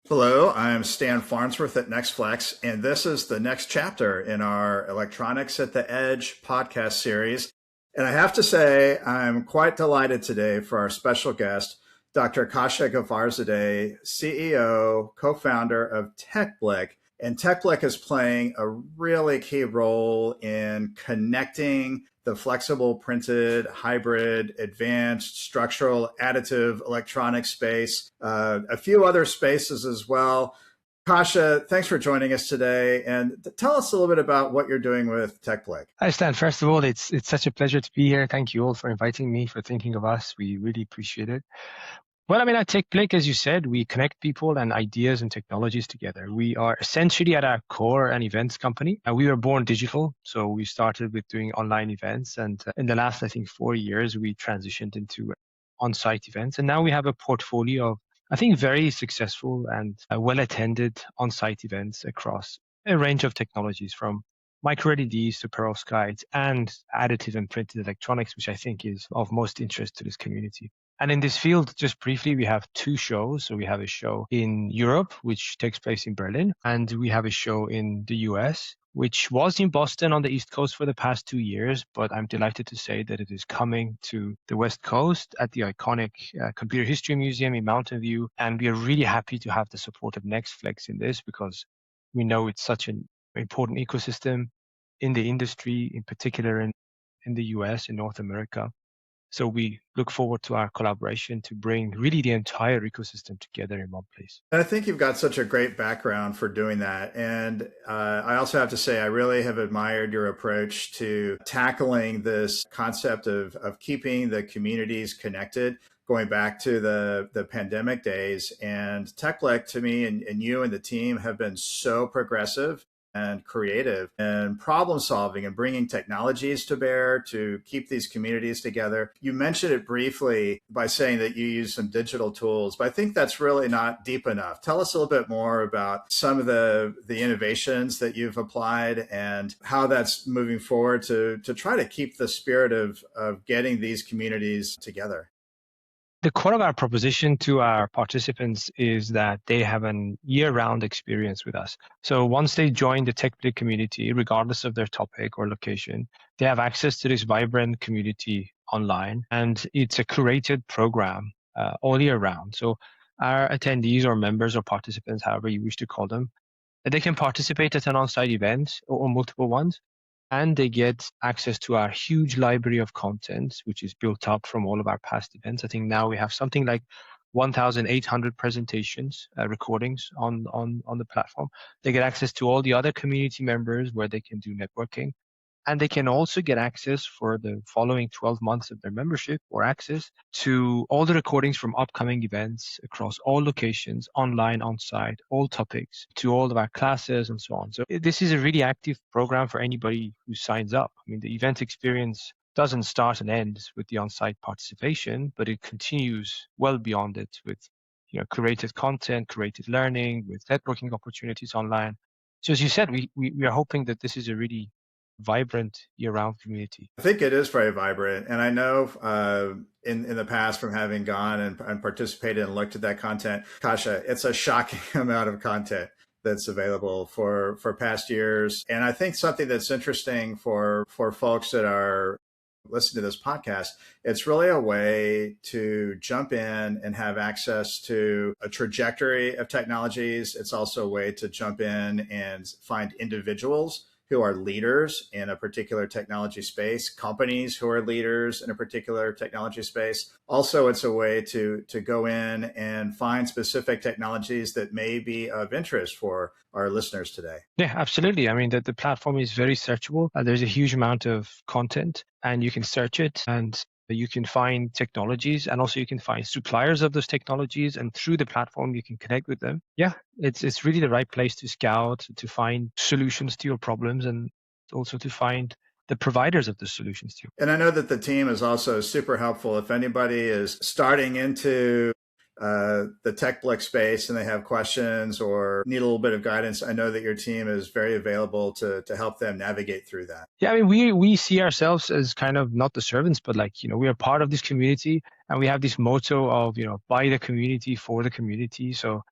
Hello, I'm Stan Farnsworth at NextFlex, and this is the next chapter in our Electronics at the Edge podcast series. And I have to say, I'm quite delighted today for our special guest, Dr. Khasha Ghaffarzadeh, CEO, co-founder of TechBlick. And TechBlick is playing a really key role in connecting the flexible printed, hybrid, advanced, structural, additive electronic space, a few other spaces as well. Khasha, thanks for joining us today. And tell us a little bit about what you're doing with TechBlick. Hi, Stan. First of all, it's such a pleasure to be here. Thank you all for inviting me, for thinking of us. We really appreciate it. Well, at TechBlick, as you said, we connect people and ideas and technologies together. We are essentially at our core an events company. We were born digital, so we started with doing online events. And in the last, I think, 4 years, we transitioned into on-site events. And now we have a portfolio of, I think, very successful and well-attended on-site events across a range of technologies from micro LEDs to perovskites and additive and printed electronics, which I think is of most interest to this community. And in this field, just briefly, we have two shows. So we have a show in Europe, which takes place in Berlin, and we have a show in the US, which was in Boston on the East Coast for the past 2 years. But I'm delighted to say that it is coming to the West Coast at the iconic Computer History Museum in Mountain View. And we are really happy to have the support of NextFlex in this because we know it's such an important ecosystem in the industry, in particular in the US, in North America. So we look forward to our collaboration to bring really the entire ecosystem together in one place. I think you've got such a great background for doing that. And I also have to say, I really have admired your approach to tackling this concept of keeping the communities connected, going back to the pandemic days. And TechBlick, to me, and you and the team have been so progressive and creative and problem solving and bringing technologies to bear to keep these communities together. You mentioned it briefly by saying that you use some digital tools, but I think that's really not deep enough. Tell us a little bit more about some of the innovations that you've applied and how that's moving forward to try to keep the spirit of getting these communities together. The core of our proposition to our participants is that they have an year-round experience with us. So once they join the TechBlick community, regardless of their topic or location, they have access to this vibrant community online, and it's a curated program all year round. So our attendees or members or participants, however you wish to call them, they can participate at an on-site event or multiple ones, and they get access to our huge library of content, which is built up from all of our past events. I think now we have something like 1,800 presentations, recordings on the platform. They get access to all the other community members where they can do networking. And they can also get access for the following 12 months of their membership or access to all the recordings from upcoming events across all locations, online, on-site, all topics, to all of our classes and so on. So this is a really active program for anybody who signs up. The event experience doesn't start and end with the on-site participation, but it continues well beyond it with curated content, curated learning, with networking opportunities online. So as you said, we are hoping that this is a really vibrant year-round community. I think it is very vibrant. And I know in the past from having gone and participated and looked at that content, Khasha, it's a shocking amount of content that's available for past years. And I think something that's interesting for folks that are listening to this podcast, it's really a way to jump in and have access to a trajectory of technologies. It's also a way to jump in and find individuals who are leaders in a particular technology space, companies who are leaders in a particular technology space. Also, it's a way to go in and find specific technologies that may be of interest for our listeners today. Yeah, absolutely. The platform is very searchable. There's a huge amount of content and you can search it and you can find technologies, and also you can find suppliers of those technologies, and through the platform you can connect with them. Yeah, it's really the right place to scout, to find solutions to your problems, and also to find the providers of the solutions to you. And I know that the team is also super helpful. If anybody is starting into the TechBlick space and they have questions or need a little bit of guidance, I know that your team is very available to help them navigate through that. Yeah, we see ourselves as kind of not the servants, but we are part of this community, and we have this motto of, by the community, for the community. So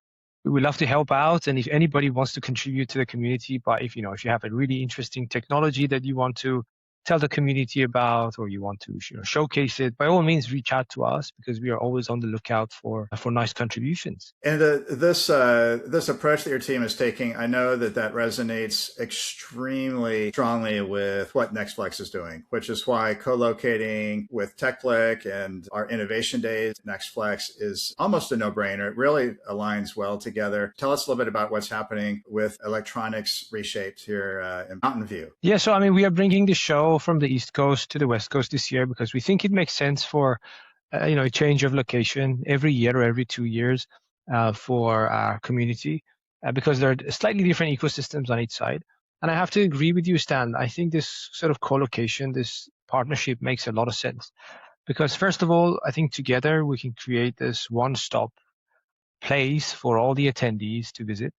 We would love to help out. And if anybody wants to contribute to the community, but if you have a really interesting technology that you want to tell the community about, or you want to showcase it, by all means, reach out to us, because we are always on the lookout for nice contributions. And this approach that your team is taking, I know that resonates extremely strongly with what NextFlex is doing, which is why co-locating with TechBlick and our innovation days, NextFlex, is almost a no-brainer. It really aligns well together. Tell us a little bit about what's happening with Electronics Reshaped here in Mountain View. Yeah, so we are bringing the show from the East Coast to the West Coast this year because we think it makes sense for a change of location every year or every 2 years for our community, because there are slightly different ecosystems on each side. And I have to agree with you, Stan. I think this sort of co-location, this partnership makes a lot of sense, because first of all, I think together we can create this one-stop place for all the attendees to visit.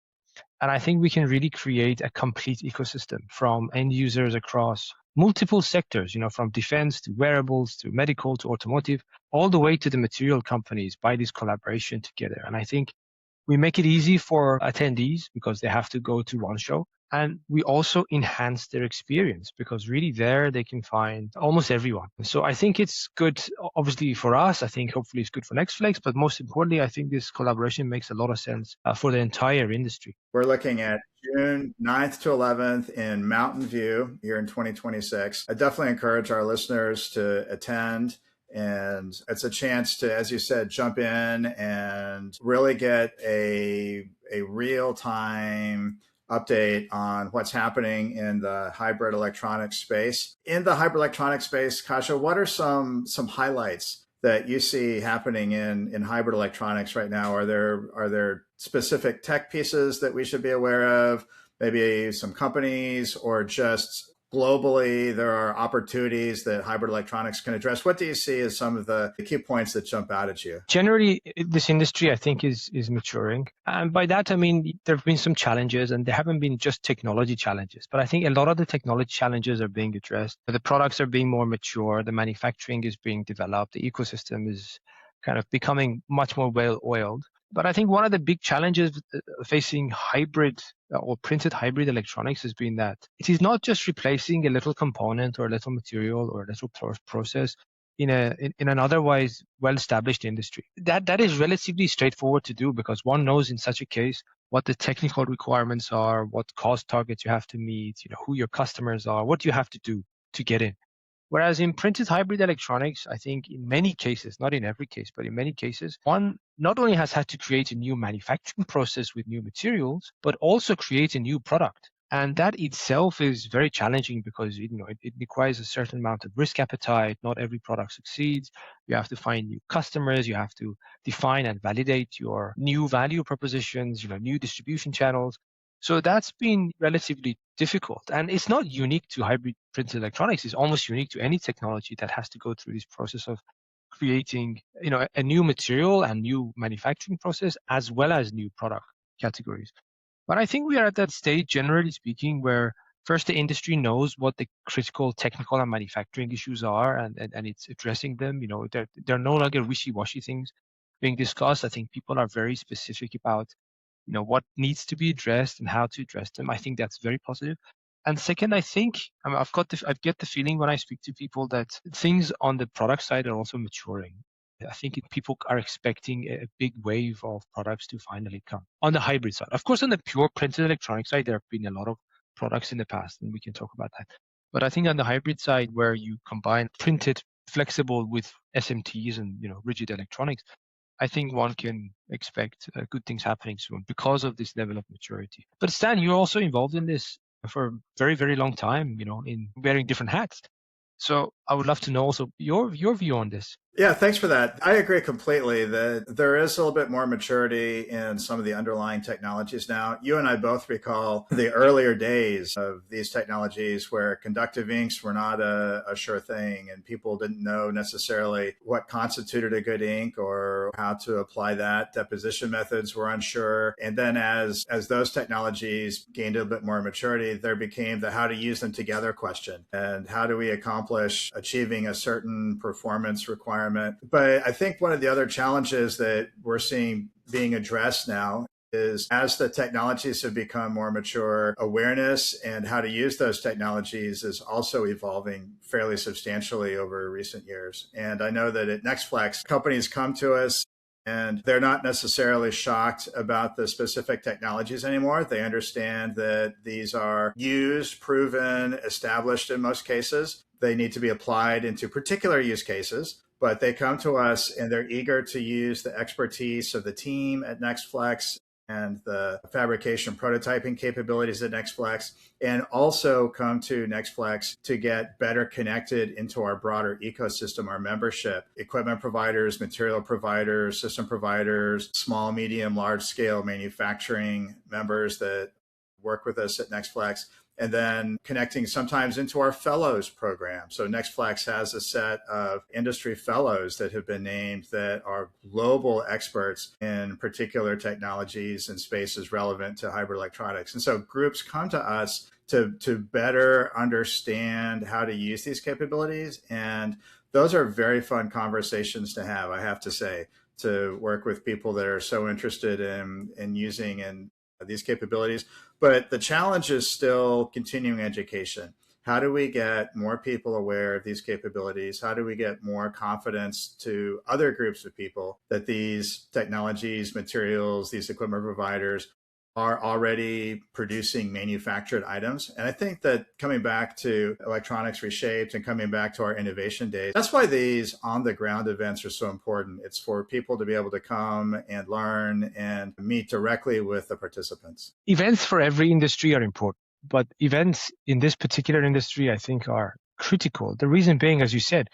And I think we can really create a complete ecosystem from end users across multiple sectors, from defense to wearables to medical to automotive, all the way to the material companies by this collaboration together. And I think we make it easy for attendees because they have to go to one show. And we also enhance their experience because really there they can find almost everyone. So I think it's good, obviously, for us. I think hopefully it's good for NextFlex, but most importantly, I think this collaboration makes a lot of sense for the entire industry. We're looking at June 9th to 11th in Mountain View here in 2026. I definitely encourage our listeners to attend. And it's a chance to, as you said, jump in and really get a real-time update on what's happening in the hybrid electronics space. In the hybrid electronics space, Khasha, what are some highlights that you see happening in hybrid electronics right now? Are there specific tech pieces that we should be aware of? Maybe some companies, or just globally, there are opportunities that hybrid electronics can address. What do you see as some of the key points that jump out at you? Generally, this industry, I think, is maturing. And by that, I mean, there have been some challenges, and they haven't been just technology challenges. But I think a lot of the technology challenges are being addressed. The products are being more mature. The manufacturing is being developed. The ecosystem is kind of becoming much more well-oiled. But I think one of the big challenges facing hybrid or printed hybrid electronics has been that it is not just replacing a little component or a little material or a little process in an otherwise well-established industry. That is relatively straightforward to do because one knows in such a case what the technical requirements are, what cost targets you have to meet, who your customers are, what you have to do to get in. Whereas in printed hybrid electronics, I think in many cases, not in every case, but in many cases, one not only has had to create a new manufacturing process with new materials, but also create a new product. And that itself is very challenging because it requires a certain amount of risk appetite. Not every product succeeds. You have to find new customers. You have to define and validate your new value propositions, new distribution channels. So that's been relatively difficult. And it's not unique to hybrid printed electronics. It's almost unique to any technology that has to go through this process of creating a new material and new manufacturing process as well as new product categories. But I think we are at that stage, generally speaking, where first the industry knows what the critical technical and manufacturing issues are, and it's addressing them. They're no longer wishy-washy things being discussed. I think people are very specific about what needs to be addressed and how to address them. I think that's very positive. And second, I think I get the feeling when I speak to people that things on the product side are also maturing. I think people are expecting a big wave of products to finally come on the hybrid side. Of course, on the pure printed electronic side, there have been a lot of products in the past, and we can talk about that. But I think on the hybrid side, where you combine printed, flexible with SMTs and rigid electronics, I think one can expect good things happening soon because of this level of maturity. But Stan, you're also involved in this for a very, very long time, in wearing different hats. So I would love to know also your view on this. Yeah, thanks for that. I agree completely that there is a little bit more maturity in some of the underlying technologies now. You and I both recall the earlier days of these technologies where conductive inks were not a sure thing, and people didn't know necessarily what constituted a good ink or how to apply that. Deposition methods were unsure. And then as those technologies gained a bit more maturity, there became the how to use them together question. And how do we accomplish achieving a certain performance requirement? But I think one of the other challenges that we're seeing being addressed now is as the technologies have become more mature, awareness and how to use those technologies is also evolving fairly substantially over recent years. And I know that at NextFlex, companies come to us and they're not necessarily shocked about the specific technologies anymore. They understand that these are used, proven, established in most cases. They need to be applied into particular use cases, but they come to us and they're eager to use the expertise of the team at NextFlex and the fabrication prototyping capabilities at NextFlex, and also come to NextFlex to get better connected into our broader ecosystem, our membership, equipment providers, material providers, system providers, small, medium, large scale manufacturing members that work with us at NextFlex, and then connecting sometimes into our fellows program. So NextFlex has a set of industry fellows that have been named that are global experts in particular technologies and spaces relevant to hybrid electronics. And so groups come to us to better understand how to use these capabilities. And those are very fun conversations to have, I have to say, to work with people that are so interested in using and these capabilities. But the challenge is still continuing education. How do we get more people aware of these capabilities? How do we get more confidence to other groups of people that these technologies, materials, these equipment providers are already producing manufactured items? And I think that coming back to Electronics Reshaped and coming back to our innovation days, that's why these on-the-ground events are so important. It's for people to be able to come and learn and meet directly with the participants. Events for every industry are important, but events in this particular industry, I think, are critical. The reason being, as you said,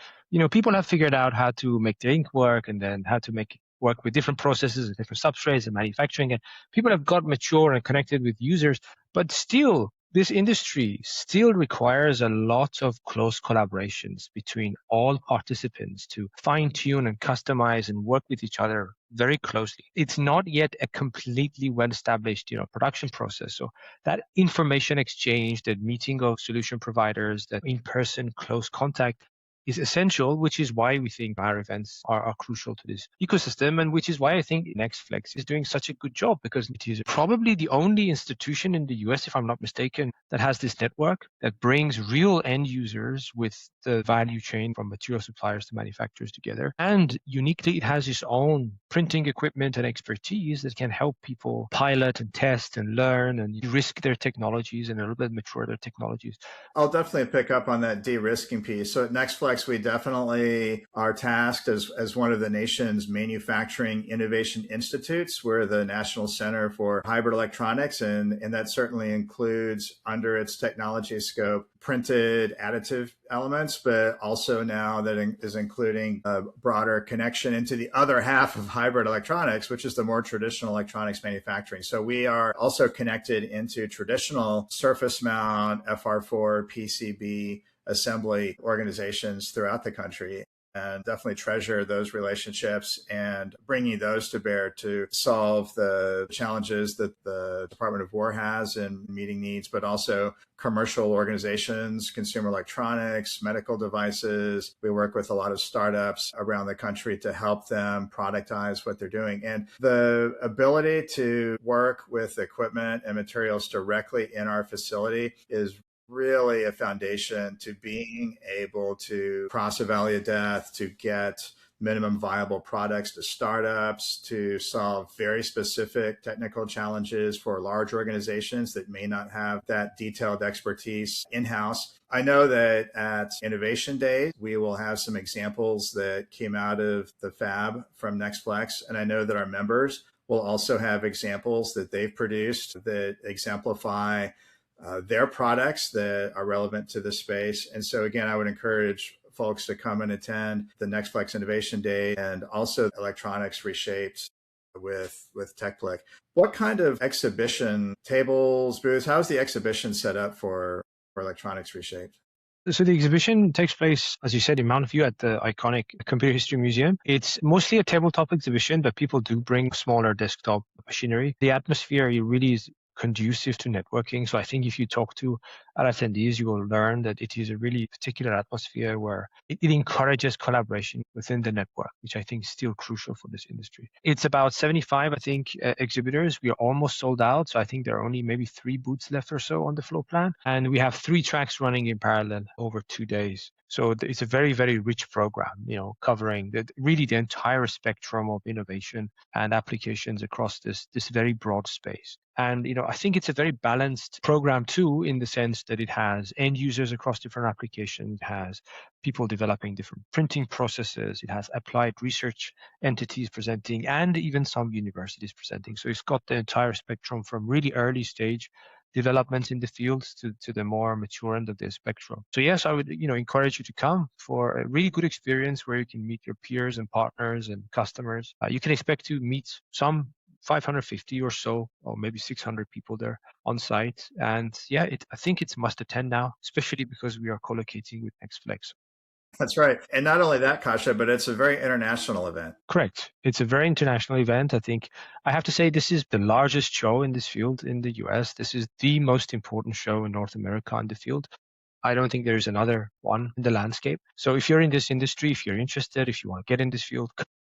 people have figured out how to make the ink work and then how to make it work with different processes and different substrates and manufacturing. And people have got mature and connected with users, but still, this industry still requires a lot of close collaborations between all participants to fine-tune and customize and work with each other very closely. It's not yet a completely well-established, production process. So that information exchange, that meeting of solution providers, that in-person close contact is essential, which is why we think our events are crucial to this ecosystem, and which is why I think NextFlex is doing such a good job, because it is probably the only institution in the US, if I'm not mistaken, that has this network that brings real end users with the value chain from material suppliers to manufacturers together. And uniquely, it has its own printing equipment and expertise that can help people pilot and test and learn and risk their technologies and a little bit mature their technologies. I'll definitely pick up on that de-risking piece. So at NextFlex, we definitely are tasked as one of the nation's manufacturing innovation institutes. We're the National Center for Hybrid Electronics, and that certainly includes under its technology scope printed additive elements, but also now that is including a broader connection into the other half of hybrid electronics, which is the more traditional electronics manufacturing. So we are also connected into traditional surface mount, FR4, PCB assembly organizations throughout the country, and definitely treasure those relationships and bringing those to bear to solve the challenges that the Department of War has in meeting needs, but also commercial organizations, consumer electronics, medical devices. We work with a lot of startups around the country to help them productize what they're doing. And the ability to work with equipment and materials directly in our facility is really a foundation to being able to cross a valley of death, to get minimum viable products to startups, to solve very specific technical challenges for large organizations that may not have that detailed expertise in-house. I know that at Innovation Day, we will have some examples that came out of the fab from NextFlex, and I know that our members will also have examples that they've produced that exemplify their products that are relevant to this space. And so again, I would encourage folks to come and attend the NextFlex Innovation Day and also Electronics Reshaped with TechBlick. What kind of exhibition, tables, booths, how's the exhibition set up for Electronics Reshaped? So the exhibition takes place, as you said, in Mountain View at the iconic Computer History Museum. It's mostly a tabletop exhibition, but people do bring smaller desktop machinery. The atmosphere really is conducive to networking. So I think if you talk to our attendees, you will learn that it is a really particular atmosphere where it encourages collaboration within the network, which I think is still crucial for this industry. It's about 75, I think, exhibitors. We are almost sold out. So I think there are only maybe 3 booths left or so on the floor plan. And we have 3 tracks running in parallel over 2 days. So it's a very, very rich program, covering really the entire spectrum of innovation and applications across this very broad space. And, I think it's a very balanced program too, in the sense that it has end users across different applications, it has people developing different printing processes, it has applied research entities presenting, and even some universities presenting. So it's got the entire spectrum from really early stage developments in the field to the more mature end of the spectrum. So yes, I would encourage you to come for a really good experience where you can meet your peers and partners and customers. You can expect to meet some 550 or so, or maybe 600 people there on site. And yeah, I think it's must attend now, especially because we are co-locating with NextFlex. That's right. And not only that, Khasha, but it's a very international event. Correct. It's a very international event. I think I have to say this is the largest show in this field in the US. This is the most important show in North America in the field. I don't think there's another one in the landscape. So if you're in this industry, if you're interested, if you want to get in this field,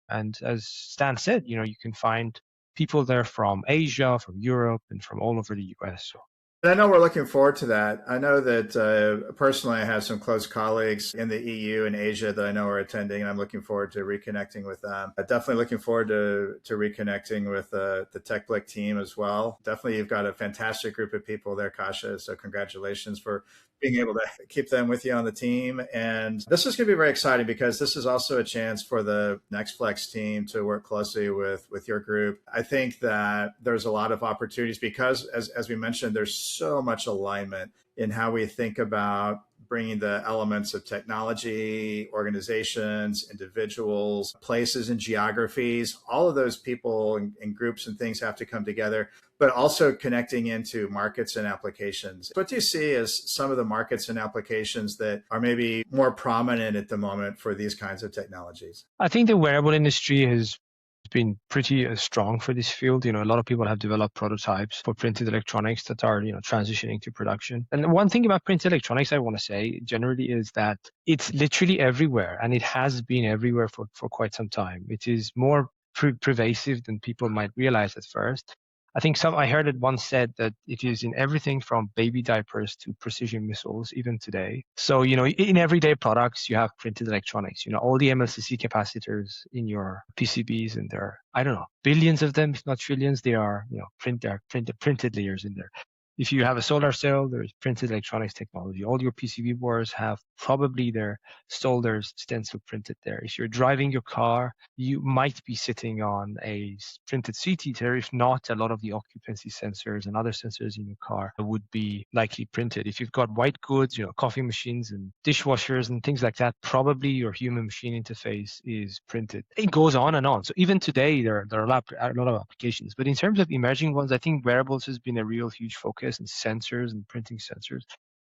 and as Stan said, you can find people there from Asia, from Europe, and from all over the US. So And I know we're looking forward to that. I know that personally, I have some close colleagues in the EU and Asia that I know are attending, and I'm looking forward to reconnecting with them. Definitely looking forward to reconnecting with the TechBlick team as well. Definitely, you've got a fantastic group of people there, Khasha. So congratulations for being able to keep them with you on the team. And this is going to be very exciting because this is also a chance for the NextFlex team to work closely with your group. I think that there's a lot of opportunities because, as we mentioned, there's so much alignment in how we think about bringing the elements of technology, organizations, individuals, places and geographies. All of those people and groups and things have to come together, but also connecting into markets and applications. What do you see as some of the markets and applications that are maybe more prominent at the moment for these kinds of technologies? I think the wearable industry has been pretty strong for this field. A lot of people have developed prototypes for printed electronics that are, transitioning to production. And one thing about printed electronics I want to say generally is that it's literally everywhere, and it has been everywhere for quite some time. It is more pervasive than people might realize at first. I think I heard it once said that it is in everything from baby diapers to precision missiles, even today. So, in everyday products, you have printed electronics, all the MLCC capacitors in your PCBs, and there are, I don't know, billions of them, if not trillions. They are, printed layers in there. If you have a solar cell, there's printed electronics technology. All your PCB boards have probably their solders stencil printed there. If you're driving your car, you might be sitting on a printed seat heater. If not, a lot of the occupancy sensors and other sensors in your car would be likely printed. If you've got white goods, coffee machines and dishwashers and things like that, probably your human machine interface is printed. It goes on and on. So even today, there are a lot of applications. But in terms of emerging ones, I think wearables has been a real huge focus, and sensors and printing sensors.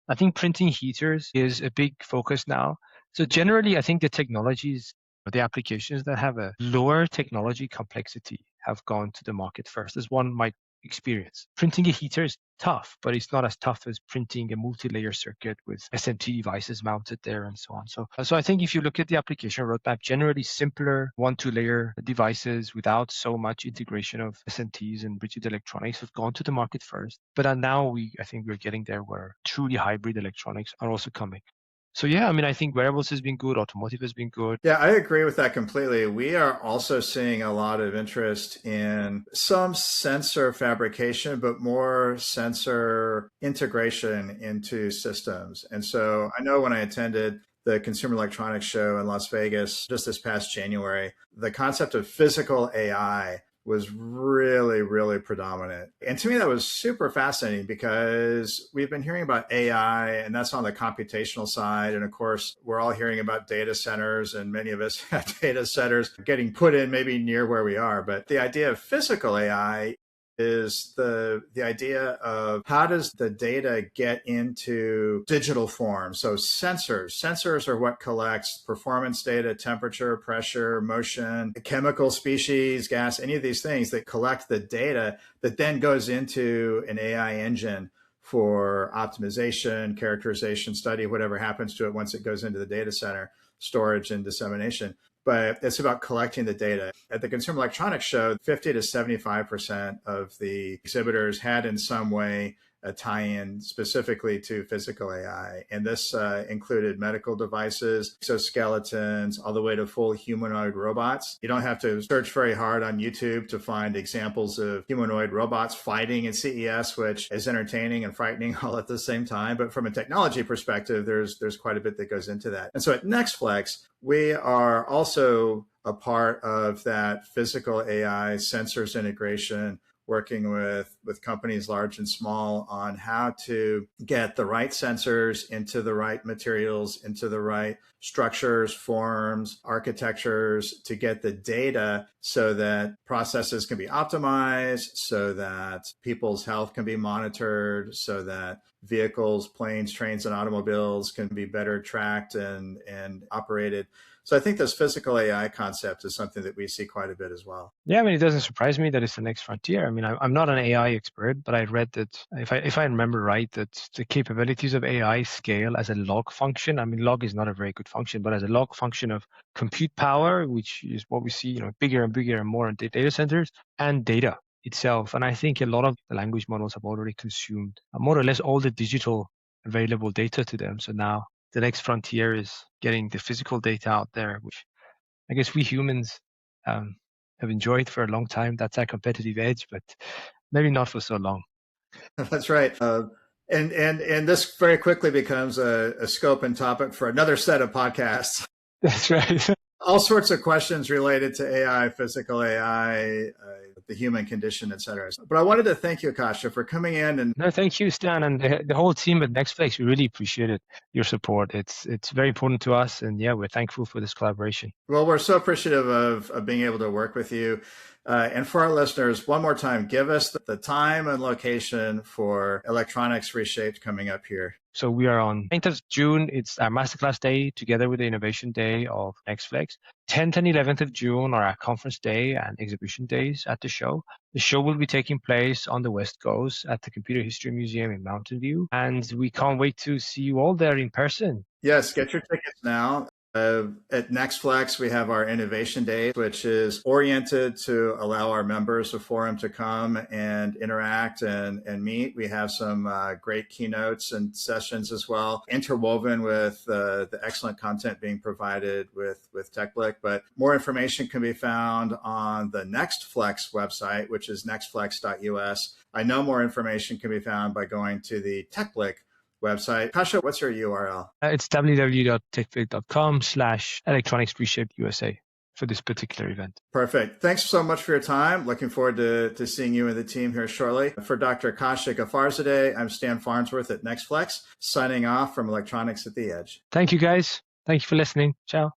I think printing heaters is a big focus now. So generally, I think the technologies, the applications that have a lower technology complexity have gone to the market first, as one might experience. Printing a heater is tough, but it's not as tough as printing a multi-layer circuit with SMT devices mounted there and so on. So I think if you look at the application roadmap, generally simpler 1-2-layer devices without so much integration of SMTs and rigid electronics have gone to the market first. But now I think we're getting there where truly hybrid electronics are also coming. So yeah, I think wearables has been good, automotive has been good. Yeah, I agree with that completely. We are also seeing a lot of interest in some sensor fabrication, but more sensor integration into systems. And so I know when I attended the Consumer Electronics Show in Las Vegas just this past January, the concept of physical AI was really, really predominant. And to me, that was super fascinating because we've been hearing about AI, and that's on the computational side. And of course, we're all hearing about data centers, and many of us have data centers getting put in maybe near where we are. But the idea of physical AI, is the idea of how does the data get into digital form? So sensors are what collects performance data, temperature, pressure, motion, chemical species, gas, any of these things that collect the data that then goes into an AI engine for optimization, characterization, study, whatever happens to it once it goes into the data center, storage and dissemination. But it's about collecting the data. At the Consumer Electronics Show, 50 to 75% of the exhibitors had in some way a tie-in specifically to physical AI. And this included medical devices, exoskeletons, all the way to full humanoid robots. You don't have to search very hard on YouTube to find examples of humanoid robots fighting in CES, which is entertaining and frightening all at the same time. But from a technology perspective, there's quite a bit that goes into that. And so at NextFlex, we are also a part of that physical AI sensors integration, working with companies large and small on how to get the right sensors into the right materials, into the right structures, forms, architectures, to get the data so that processes can be optimized, so that people's health can be monitored, so that vehicles, planes, trains, and automobiles can be better tracked and operated. So I think this physical AI concept is something that we see quite a bit as well. Yeah, I mean, it doesn't surprise me that it's the next frontier. I mean, I'm not an AI expert, but I read that if I remember right, that the capabilities of AI scale as a log function. I mean, log is not a very good function, but as a log function of compute power, which is what we see, bigger and bigger and more in data centers, and data itself. And I think a lot of the language models have already consumed more or less all the digital available data to them. So now the next frontier is getting the physical data out there, which I guess we humans have enjoyed for a long time. That's our competitive edge, but maybe not for so long. That's right. And this very quickly becomes a scope and topic for another set of podcasts. That's right. All sorts of questions related to AI, physical AI, the human condition, et cetera. But I wanted to thank you, Khasha, for coming in. And no, thank you, Stan, and the whole team at NextFlex. We really appreciate your support. It's very important to us, and yeah, we're thankful for this collaboration. Well, we're so appreciative of being able to work with you. And for our listeners, one more time, give us the time and location for Electronics Reshaped coming up here. So we are on 9th of June. It's our masterclass day together with the innovation day of NextFlex. 10th and 11th of June are our conference day and exhibition days at the show. The show will be taking place on the West Coast at the Computer History Museum in Mountain View. And we can't wait to see you all there in person. Yes, get your tickets now. At NextFlex, we have our Innovation Day, which is oriented to allow our members a forum to come and interact and meet. We have some great keynotes and sessions as well, interwoven with the excellent content being provided with TechBlick. But more information can be found on the NextFlex website, which is nextflex.us. I know more information can be found by going to the TechBlick website. Khasha, what's your URL? It's www.techblick.com/electronicsreshaped.USA for this particular event. Perfect. Thanks so much for your time. Looking forward to seeing you and the team here shortly. For Dr. Khasha Ghaffarzadeh, I'm Stan Farnsworth at NextFlex, signing off from Electronics at the Edge. Thank you, guys. Thank you for listening. Ciao.